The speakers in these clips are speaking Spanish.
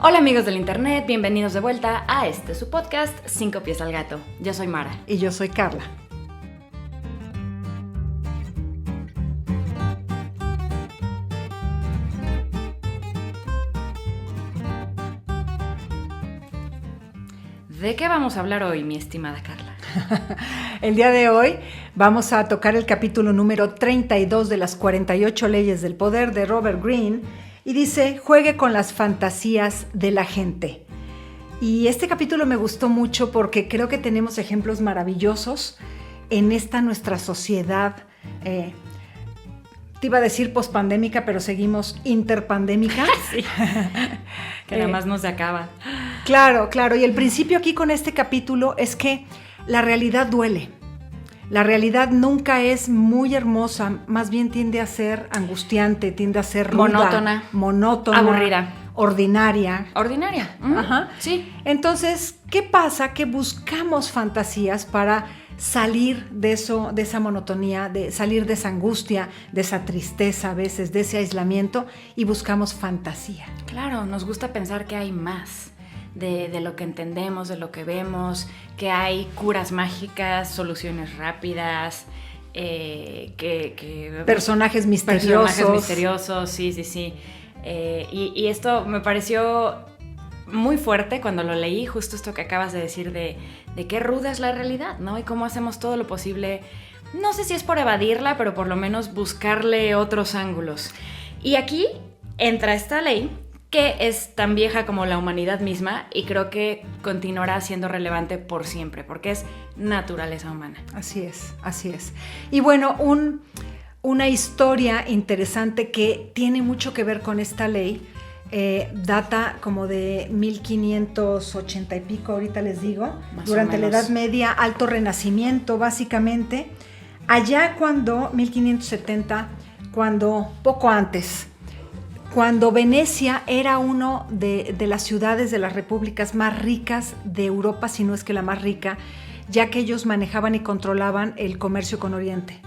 Hola amigos del internet, bienvenidos de vuelta a su podcast 5 pies al gato. Yo soy Mara. Y yo soy Carla. ¿De qué vamos a hablar hoy, mi estimada Carla? El día de hoy vamos a tocar el capítulo número 32 de las 48 leyes del poder de Robert Greene y dice, juegue con las fantasías de la gente. Y este capítulo me gustó mucho porque creo que tenemos ejemplos maravillosos en esta nuestra sociedad, te iba a decir pospandémica, pero seguimos interpandémica. Sí, que nada más no se acaba. Claro, y el principio aquí con este capítulo es que la realidad duele. La realidad nunca es muy hermosa, más bien tiende a ser angustiante, tiende a ser ruda, monótona, aburrida, ordinaria. Ajá. Sí. Entonces, ¿qué pasa? Que buscamos fantasías para salir de eso, de esa monotonía, de salir de esa angustia, de esa tristeza a veces, de ese aislamiento, y buscamos fantasía. Claro, nos gusta pensar que hay más de lo que entendemos, de lo que vemos, que hay curas mágicas, soluciones rápidas, personajes misteriosos. Sí. Y esto me pareció muy fuerte cuando lo leí, justo esto que acabas de decir de qué ruda es la realidad, ¿no? Y cómo hacemos todo lo posible, no sé si es por evadirla, pero por lo menos buscarle otros ángulos. Y aquí entra esta ley que es tan vieja como la humanidad misma y creo que continuará siendo relevante por siempre, porque es naturaleza humana. Así es. Y bueno, una historia interesante que tiene mucho que ver con esta ley, data como de 1580 y pico, ahorita les digo, durante la Edad Media, Alto Renacimiento, básicamente, allá cuando, 1570, poco antes, cuando Venecia era uno de las ciudades de las repúblicas más ricas de Europa, si no es que la más rica, ya que ellos manejaban y controlaban el comercio con Oriente.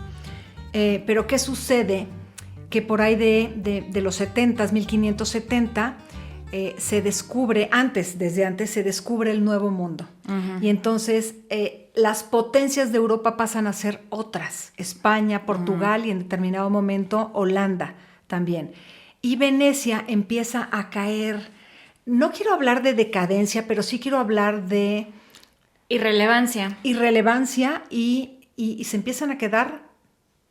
Pero ¿qué sucede? Que por ahí de los 70s, 1570, se descubre, desde antes se descubre el Nuevo Mundo. Uh-huh. Y entonces las potencias de Europa pasan a ser otras, España, Portugal y en determinado momento Holanda también. Y Venecia empieza a caer, no quiero hablar de decadencia, pero sí quiero hablar de irrelevancia y se empiezan a quedar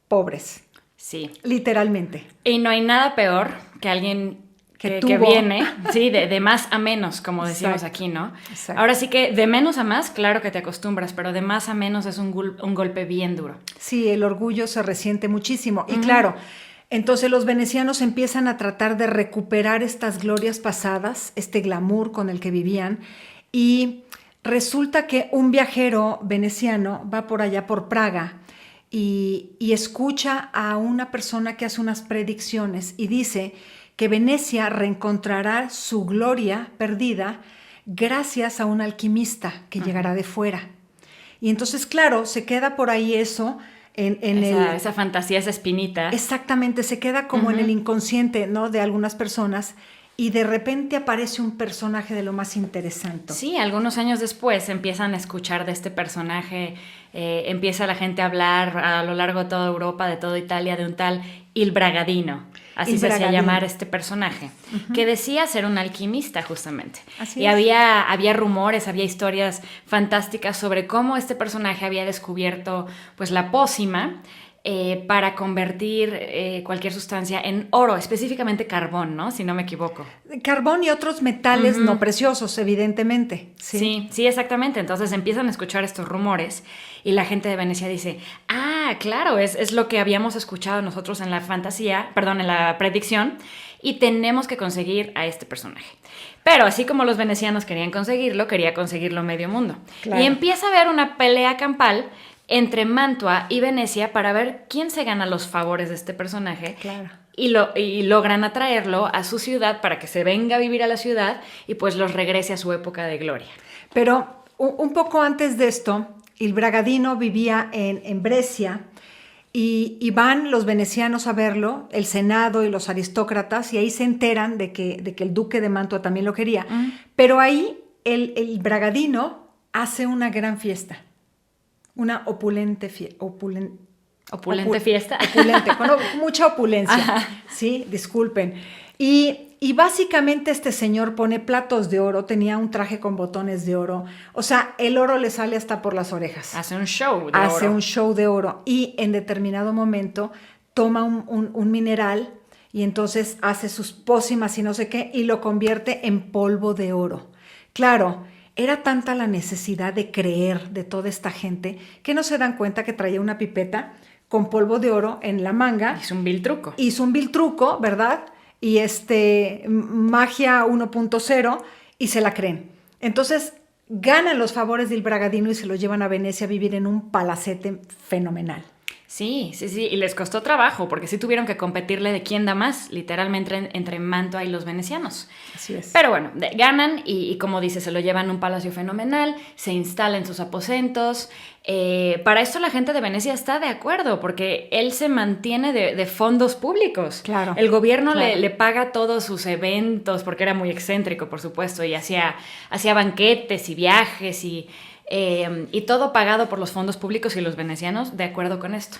pobres. Sí. Literalmente. Y no hay nada peor que alguien que viene, sí, de más a menos, como decimos aquí, ¿no? Exacto. Ahora sí que de menos a más, claro que te acostumbras, pero de más a menos es un golpe bien duro. Sí, el orgullo se resiente muchísimo. Y claro, entonces los venecianos empiezan a tratar de recuperar estas glorias pasadas, este glamour con el que vivían, y resulta que un viajero veneciano va por allá por Praga y escucha a una persona que hace unas predicciones y dice que Venecia reencontrará su gloria perdida gracias a un alquimista que llegará de fuera. Y entonces, claro, se queda por ahí eso esa fantasía, esa espinita. Exactamente, se queda como en el inconsciente, ¿no?, de algunas personas. Y de repente aparece un personaje de lo más interesante. Sí, algunos años después empiezan a escuchar de este personaje, empieza la gente a hablar a lo largo de toda Europa, de toda Italia, de un tal Il Bragadino. Así se hacía llamar este personaje, que decía ser un alquimista justamente. Así y había rumores, había historias fantásticas sobre cómo este personaje había descubierto pues la pócima, para convertir cualquier sustancia en oro, específicamente carbón, ¿no? Si no me equivoco. Carbón y otros metales no preciosos, evidentemente. Sí, exactamente. Entonces empiezan a escuchar estos rumores y la gente de Venecia dice, claro, es lo que habíamos escuchado nosotros en la en la predicción, y tenemos que conseguir a este personaje. Pero así como los venecianos quería conseguirlo medio mundo. Claro. Y empieza a haber una pelea campal entre Mantua y Venecia para ver quién se gana los favores de este personaje. Claro. Y logran atraerlo a su ciudad para que se venga a vivir a la ciudad y pues los regrese a su época de gloria. Pero un poco antes de esto, Il Bragadino vivía en Brescia y van los venecianos a verlo, el Senado y los aristócratas, y ahí se enteran de que el duque de Mantua también lo quería. Pero ahí el Bragadino hace una gran fiesta, una opulente fiesta. Opulente fiesta. Opulente, con mucha opulencia. Ajá. Sí, disculpen. Y básicamente este señor pone platos de oro, tenía un traje con botones de oro, o sea, el oro le sale hasta por las orejas. Hace un show de oro. Hace un show de oro y en determinado momento toma un mineral y entonces hace sus pócimas y no sé qué y lo convierte en polvo de oro. Claro, era tanta la necesidad de creer de toda esta gente que no se dan cuenta que traía una pipeta con polvo de oro en la manga. Hizo un vil truco. Hizo un vil truco, ¿verdad? Y magia 1.0 y se la creen. Entonces ganan los favores del Bragadino y se lo llevan a Venecia a vivir en un palacete fenomenal. Sí, y les costó trabajo porque sí tuvieron que competirle de quién da más, literalmente entre Mantua y los venecianos. Así es. Pero bueno, ganan y como dice, se lo llevan a un palacio fenomenal, se instala en sus aposentos. Para esto la gente de Venecia está de acuerdo porque él se mantiene de fondos públicos. Claro. El gobierno le paga todos sus eventos porque era muy excéntrico, por supuesto, y hacía banquetes y viajes y todo pagado por los fondos públicos y los venecianos de acuerdo con esto.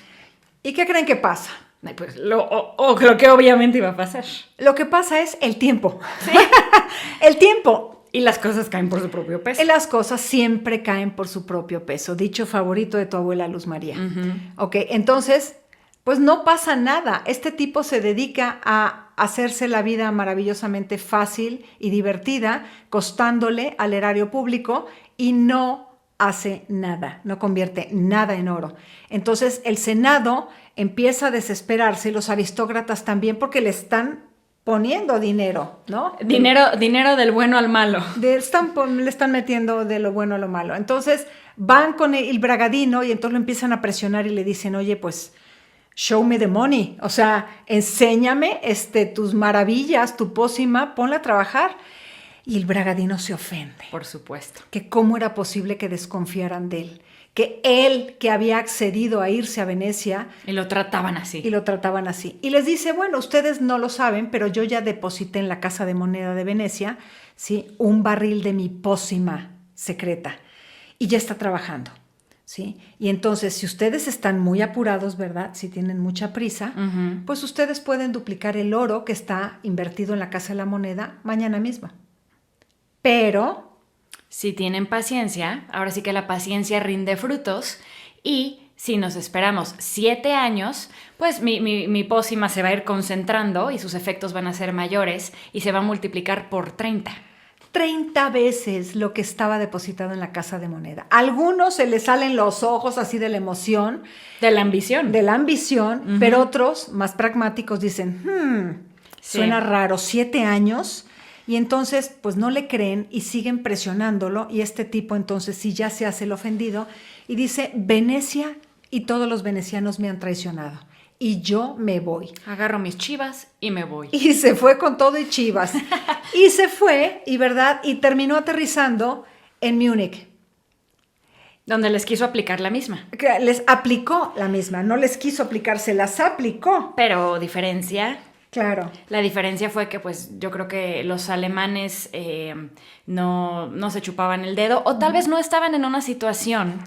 ¿Y qué creen que pasa? Pues lo que obviamente iba a pasar. Lo que pasa es el tiempo. ¿Sí? El tiempo. Y las cosas caen por su propio peso. Las cosas siempre caen por su propio peso. Dicho favorito de tu abuela Luz María. Uh-huh. Ok, entonces, pues no pasa nada. Este tipo se dedica a hacerse la vida maravillosamente fácil y divertida, costándole al erario público y no hace nada, no convierte nada en oro. Entonces el Senado empieza a desesperarse y los aristócratas también porque le están poniendo dinero, ¿no? Dinero del bueno al malo. Le están metiendo de lo bueno a lo malo. Entonces van con el Bragadino y entonces lo empiezan a presionar y le dicen, oye, pues show me the money, o sea, enséñame tus maravillas, tu pócima, ponla a trabajar. Y el Bragadino se ofende. Por supuesto. Que cómo era posible que desconfiaran de él. Que él, que había accedido a irse a Venecia. Y lo trataban así. Y les dice, bueno, ustedes no lo saben, pero yo ya deposité en la Casa de Moneda de Venecia, ¿sí?, un barril de mi pócima secreta. Y ya está trabajando, ¿sí? Y entonces, si ustedes están muy apurados, ¿verdad?, si tienen mucha prisa, uh-huh, pues ustedes pueden duplicar el oro que está invertido en la Casa de la Moneda mañana mismo. Pero si tienen paciencia, ahora sí que la paciencia rinde frutos y si nos esperamos 7 años, pues mi pócima se va a ir concentrando y sus efectos van a ser mayores y se va a multiplicar por 30. 30 veces lo que estaba depositado en la Casa de Moneda. A algunos se les salen los ojos así de la emoción. De la ambición. Uh-huh. Pero otros, más pragmáticos, dicen, suena raro, 7 años... Y entonces, pues no le creen y siguen presionándolo y este tipo entonces sí ya se hace el ofendido y dice, Venecia y todos los venecianos me han traicionado y yo me voy. Agarro mis chivas y me voy. Y se fue con todo y chivas. Y se fue, y terminó aterrizando en Múnich. Donde les quiso aplicar la misma. Les aplicó la misma, no les quiso aplicar, se las aplicó. Pero diferencia... Claro. La diferencia fue que, pues, yo creo que los alemanes no se chupaban el dedo o tal vez no estaban en una situación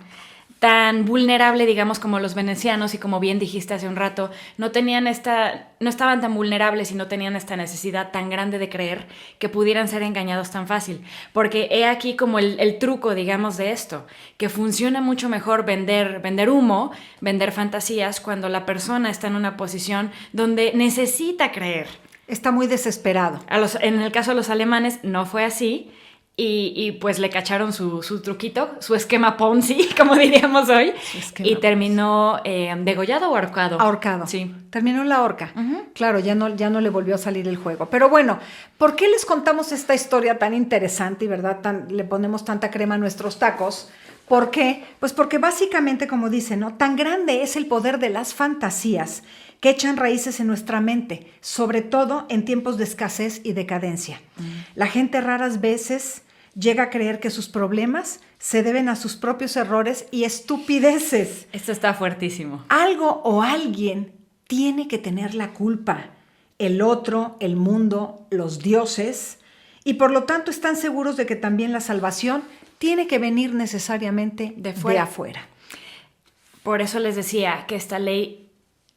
tan vulnerable, digamos, como los venecianos y como bien dijiste hace un rato, no estaban tan vulnerables y no tenían esta necesidad tan grande de creer que pudieran ser engañados tan fácil. Porque he aquí como el truco, digamos, de esto, que funciona mucho mejor vender humo, vender fantasías cuando la persona está en una posición donde necesita creer. Está muy desesperado. En el caso de los alemanes no fue así. Y pues le cacharon su truquito, su esquema Ponzi, como diríamos hoy, y terminó degollado o ahorcado. Ahorcado. Sí. Terminó en la horca. Uh-huh. Claro, ya no le volvió a salir el juego. Pero bueno, ¿por qué les contamos esta historia tan interesante y verdad le ponemos tanta crema a nuestros tacos? ¿Por qué? Pues porque básicamente, como dicen, ¿no?, tan grande es el poder de las fantasías que echan raíces en nuestra mente, sobre todo en tiempos de escasez y decadencia. La gente raras veces llega a creer que sus problemas se deben a sus propios errores y estupideces. Esto está fuertísimo. Algo o alguien tiene que tener la culpa. El otro, el mundo, los dioses. Y por lo tanto están seguros de que también la salvación tiene que venir necesariamente de afuera. Por eso les decía que esta ley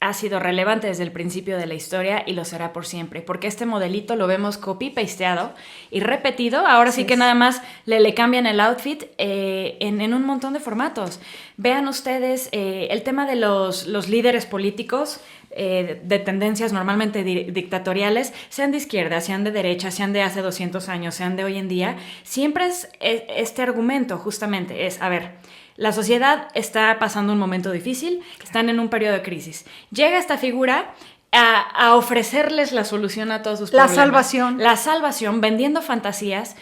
ha sido relevante desde el principio de la historia y lo será por siempre, porque este modelito lo vemos copy-pasteado y repetido, ahora sí que nada más le cambian el outfit en un montón de formatos. Vean ustedes el tema de los líderes políticos de tendencias normalmente dictatoriales, sean de izquierda, sean de derecha, sean de hace 200 años, sean de hoy en día, siempre es este argumento justamente, a ver, la sociedad está pasando un momento difícil, están en un periodo de crisis. Llega esta figura a ofrecerles la solución a todos sus problemas. La salvación, vendiendo fantasías,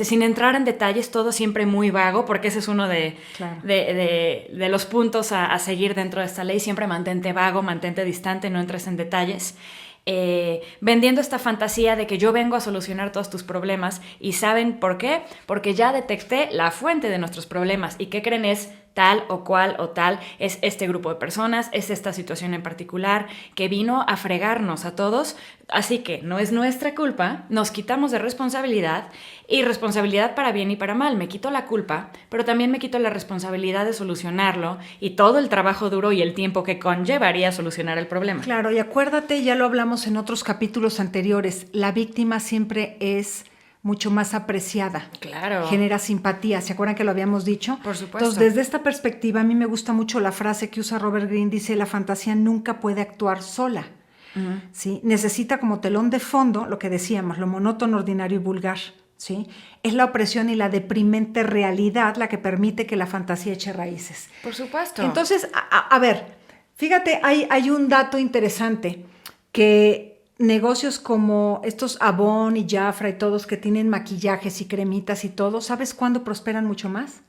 sin entrar en detalles, todo siempre muy vago, porque ese es uno de los puntos a seguir dentro de esta ley. Siempre mantente vago, mantente distante, no entres en detalles. Vendiendo esta fantasía de que yo vengo a solucionar todos tus problemas. ¿Y saben por qué? Porque ya detecté la fuente de nuestros problemas. ¿Y qué creen? Es tal o cual o tal, es este grupo de personas, es esta situación en particular que vino a fregarnos a todos, así que no es nuestra culpa, nos quitamos de responsabilidad, y responsabilidad para bien y para mal. Me quito la culpa, pero también me quito la responsabilidad de solucionarlo y todo el trabajo duro y el tiempo que conllevaría solucionar el problema. Claro, y acuérdate, ya lo hablamos en otros capítulos anteriores, la víctima siempre es mucho más apreciada. Claro. Genera simpatía. ¿Se acuerdan que lo habíamos dicho? Por supuesto. Entonces, desde esta perspectiva, a mí me gusta mucho la frase que usa Robert Greene. Dice, la fantasía nunca puede actuar sola. Uh-huh. ¿Sí? Necesita como telón de fondo, lo que decíamos, lo monótono, ordinario y vulgar. ¿Sí? Es la opresión y la deprimente realidad la que permite que la fantasía eche raíces. Por supuesto. Entonces, a ver, fíjate, hay un dato interesante que negocios como estos Avon y Jafra y todos que tienen maquillajes y cremitas y todo, ¿sabes cuándo prosperan mucho más?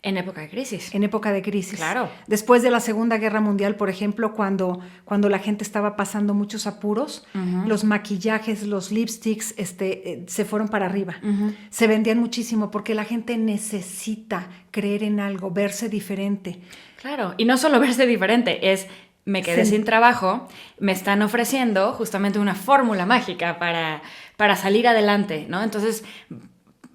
En época de crisis. En época de crisis. Claro. Después de la Segunda Guerra Mundial, por ejemplo, cuando la gente estaba pasando muchos apuros, uh-huh, los maquillajes, los lipsticks se fueron para arriba. Uh-huh. Se vendían muchísimo porque la gente necesita creer en algo, verse diferente. Claro, y no solo verse diferente, me quedé sin trabajo, me están ofreciendo justamente una fórmula mágica para salir adelante, ¿no? Entonces,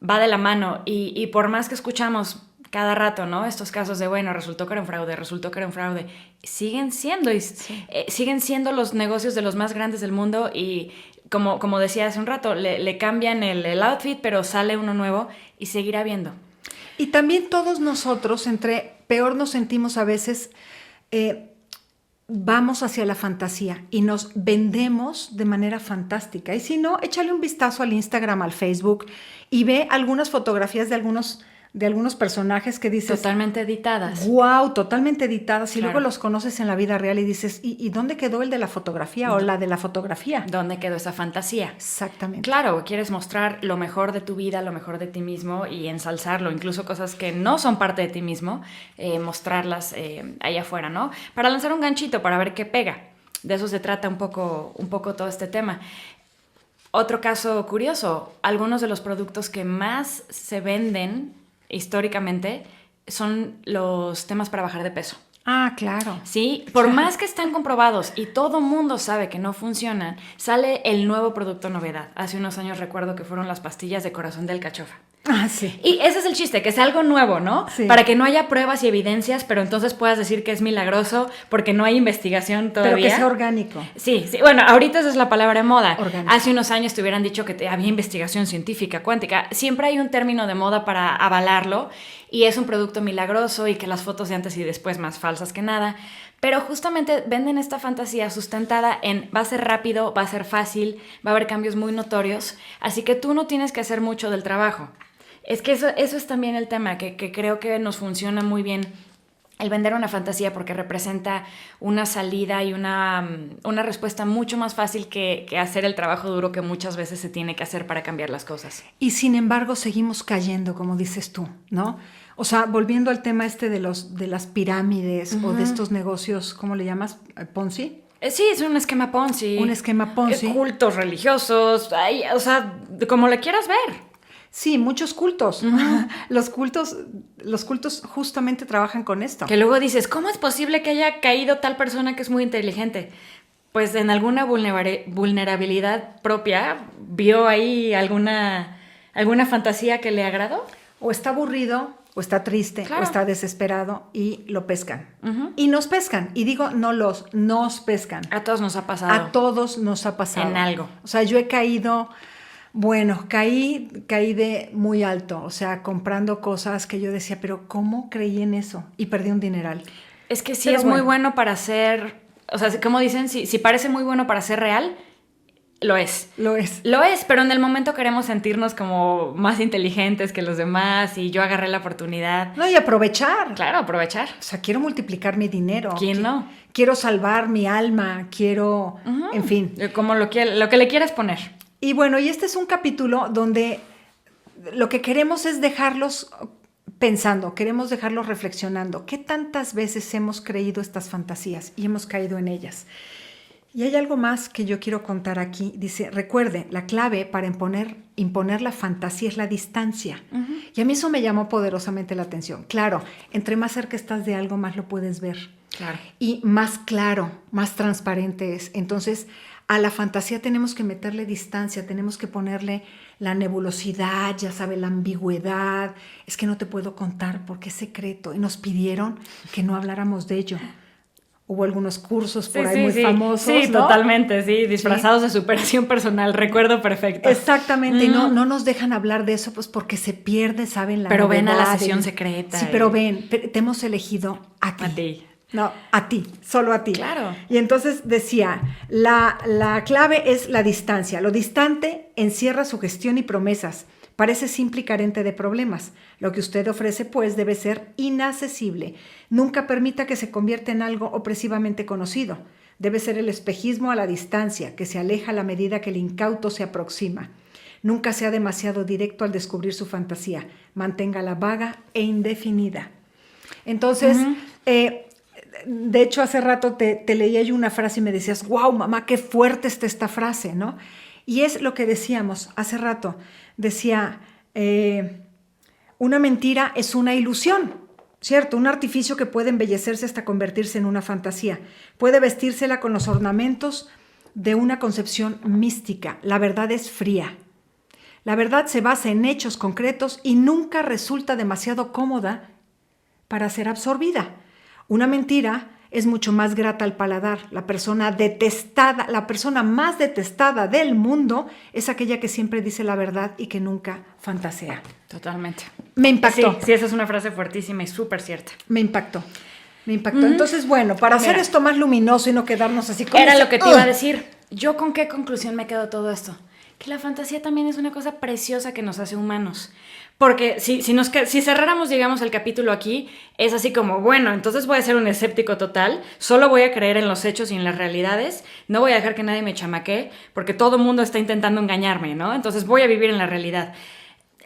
va de la mano y por más que escuchamos cada rato, ¿no? Estos casos de, bueno, resultó que era un fraude, siguen siendo los negocios de los más grandes del mundo y como decía hace un rato, le cambian el outfit, pero sale uno nuevo y seguirá habiendo. Y también todos nosotros, peor nos sentimos a veces, vamos hacia la fantasía y nos vendemos de manera fantástica. Y si no, échale un vistazo al Instagram, al Facebook y ve algunas fotografías de algunos personajes que dices... Totalmente editadas. ¡Wow! Totalmente editadas. Y claro, luego los conoces en la vida real y dices, ¿y dónde quedó el de la fotografía o la de la fotografía? ¿Dónde quedó esa fantasía? Exactamente. Claro, quieres mostrar lo mejor de tu vida, lo mejor de ti mismo y ensalzarlo, incluso cosas que no son parte de ti mismo, mostrarlas ahí afuera, ¿no? Para lanzar un ganchito, para ver qué pega. De eso se trata un poco todo este tema. Otro caso curioso, algunos de los productos que más se venden históricamente son los temas para bajar de peso. Ah, claro. Sí, por más que están comprobados y todo mundo sabe que no funcionan, sale el nuevo producto novedad. Hace unos años recuerdo que fueron las pastillas de corazón de alcachofa. Ah, sí. Y ese es el chiste, que es algo nuevo, ¿no? Sí. Para que no haya pruebas y evidencias, pero entonces puedas decir que es milagroso porque no hay investigación todavía. Pero que sea orgánico. Sí. Bueno, ahorita esa es la palabra de moda. Orgánico. Hace unos años te hubieran dicho que había investigación científica, cuántica. Siempre hay un término de moda para avalarlo y es un producto milagroso y que las fotos de antes y después más falsas que nada. Pero justamente venden esta fantasía sustentada en va a ser rápido, va a ser fácil, va a haber cambios muy notorios, así que tú no tienes que hacer mucho del trabajo. Es que eso es también el tema, que creo que nos funciona muy bien el vender una fantasía porque representa una salida y una respuesta mucho más fácil que hacer el trabajo duro que muchas veces se tiene que hacer para cambiar las cosas. Y sin embargo seguimos cayendo, como dices tú, ¿no? O sea, volviendo al tema de las pirámides, uh-huh, o de estos negocios, ¿cómo le llamas? ¿Ponzi? Sí, es un esquema Ponzi. Un esquema Ponzi. Cultos religiosos, o sea, como le quieras ver. Sí, muchos cultos. Los cultos justamente trabajan con esto. Que luego dices, ¿cómo es posible que haya caído tal persona que es muy inteligente? Pues en alguna vulnerabilidad propia, vio ahí alguna fantasía que le agradó. O está aburrido, o está triste, claro. o está desesperado y lo pescan. Y nos pescan. Y digo, nos pescan. A todos nos ha pasado. A todos nos ha pasado. En algo. O sea, yo he caído... Bueno, caí de muy alto, o sea, comprando cosas que yo decía, pero ¿cómo creí en eso? Y perdí un dineral. Es que sí, pero es muy bueno para ser, o sea, como dicen, si parece muy bueno para ser real, lo es. Lo es. Lo es, pero en el momento queremos sentirnos como más inteligentes que los demás y yo agarré la oportunidad. No, y aprovechar. Claro, aprovechar. O sea, quiero multiplicar mi dinero. ¿Quién no? Quiero salvar mi alma, quiero, en fin. Como lo que le quieras poner. Y bueno, y este es un capítulo donde lo que queremos es dejarlos pensando, queremos dejarlos reflexionando. ¿Qué tantas veces hemos creído estas fantasías y hemos caído en ellas? Y hay algo más que yo quiero contar aquí. Dice, recuerde, la clave para imponer la fantasía es la distancia. Y a mí eso me llamó poderosamente la atención. Claro, entre más cerca estás de algo, más lo puedes ver. Claro. Y más claro, más transparente es. Entonces, a la fantasía tenemos que meterle distancia, tenemos que ponerle la nebulosidad, ya sabe, la ambigüedad. Es que no te puedo contar porque es secreto. Y nos pidieron que no habláramos de ello. Hubo algunos cursos por ahí muy famosos. Sí, ¿no? Totalmente, sí, disfrazados de superación personal, recuerdo perfecto. Exactamente, y no nos dejan hablar de eso, pues porque se pierde, ¿saben? Pero ven a la sesión secreta. Sí, pero ven, te hemos elegido a ti. A ti. No, a ti, solo a ti. Claro. Y entonces decía, la clave es la distancia. Lo distante encierra sugestión y promesas. Parece simple y carente de problemas. Lo que usted ofrece, pues, debe ser inaccesible. Nunca permita que se convierta en algo opresivamente conocido. Debe ser el espejismo a la distancia, que se aleja a la medida que el incauto se aproxima. Nunca sea demasiado directo al descubrir su fantasía. Manténgala vaga e indefinida. Entonces, de hecho, hace rato te leía yo una frase y me decías, wow, mamá, qué fuerte está esta frase, ¿no? Y es lo que decíamos hace rato. Decía, una mentira es una ilusión, ¿cierto? Un artificio que puede embellecerse hasta convertirse en una fantasía. Puede vestírsela con los ornamentos de una concepción mística. La verdad es fría. La verdad se basa en hechos concretos y nunca resulta demasiado cómoda para ser absorbida. Una mentira es mucho más grata al paladar. La persona más detestada del mundo es aquella que siempre dice la verdad y que nunca fantasea. Totalmente. Me impactó. Sí, esa es una frase fuertísima y súper cierta. Me impactó. Entonces, bueno, para hacer esto más luminoso y no quedarnos así como... Era lo que te iba a decir. ¿Yo con qué conclusión me quedo todo esto? Que la fantasía también es una cosa preciosa que nos hace humanos. Porque si cerráramos, digamos, el capítulo aquí, es así como, bueno, entonces voy a ser un escéptico total, solo voy a creer en los hechos y en las realidades, no voy a dejar que nadie me chamaquee, porque todo el mundo está intentando engañarme, ¿no? Entonces voy a vivir en la realidad.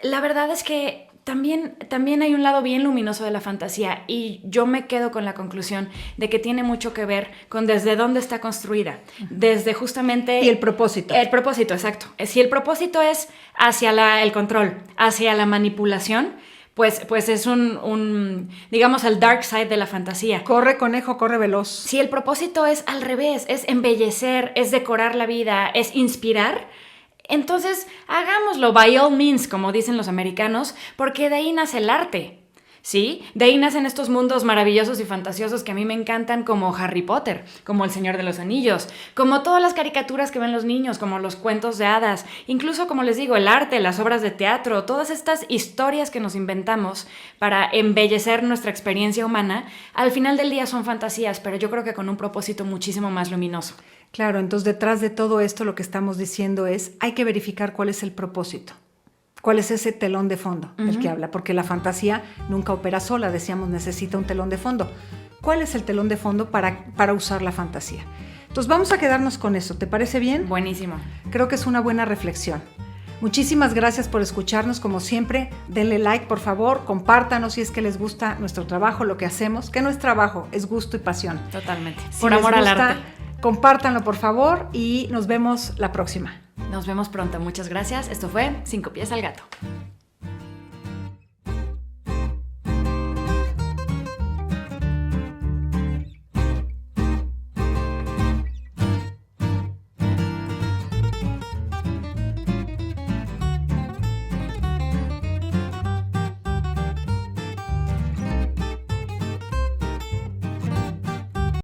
La verdad es que también hay un lado bien luminoso de la fantasía y yo me quedo con la conclusión de que tiene mucho que ver con desde dónde está construida, desde justamente... Y el propósito. El propósito, exacto. Si el propósito es hacia el control, hacia la manipulación, pues es digamos, el dark side de la fantasía. Corre, conejo, corre veloz. Si el propósito es al revés, es embellecer, es decorar la vida, es inspirar... Entonces, hagámoslo by all means, como dicen los americanos, porque de ahí nace el arte, ¿sí? De ahí nacen estos mundos maravillosos y fantasiosos que a mí me encantan, como Harry Potter, como El Señor de los Anillos, como todas las caricaturas que ven los niños, como los cuentos de hadas, incluso, como les digo, el arte, las obras de teatro, todas estas historias que nos inventamos para embellecer nuestra experiencia humana, al final del día son fantasías, pero yo creo que con un propósito muchísimo más luminoso. Claro, entonces detrás de todo esto lo que estamos diciendo es, hay que verificar cuál es el propósito, cuál es ese telón de fondo del que habla, porque la fantasía nunca opera sola, decíamos, necesita un telón de fondo. ¿Cuál es el telón de fondo para usar la fantasía? Entonces vamos a quedarnos con eso, ¿te parece bien? Buenísimo. Creo que es una buena reflexión. Muchísimas gracias por escucharnos, como siempre. Denle like, por favor, compártanos si es que les gusta nuestro trabajo, lo que hacemos, que no es trabajo, es gusto y pasión. Totalmente. Por amor al arte. Compártanlo, por favor, y nos vemos la próxima. Nos vemos pronto. Muchas gracias. Esto fue 5 Pies al Gato.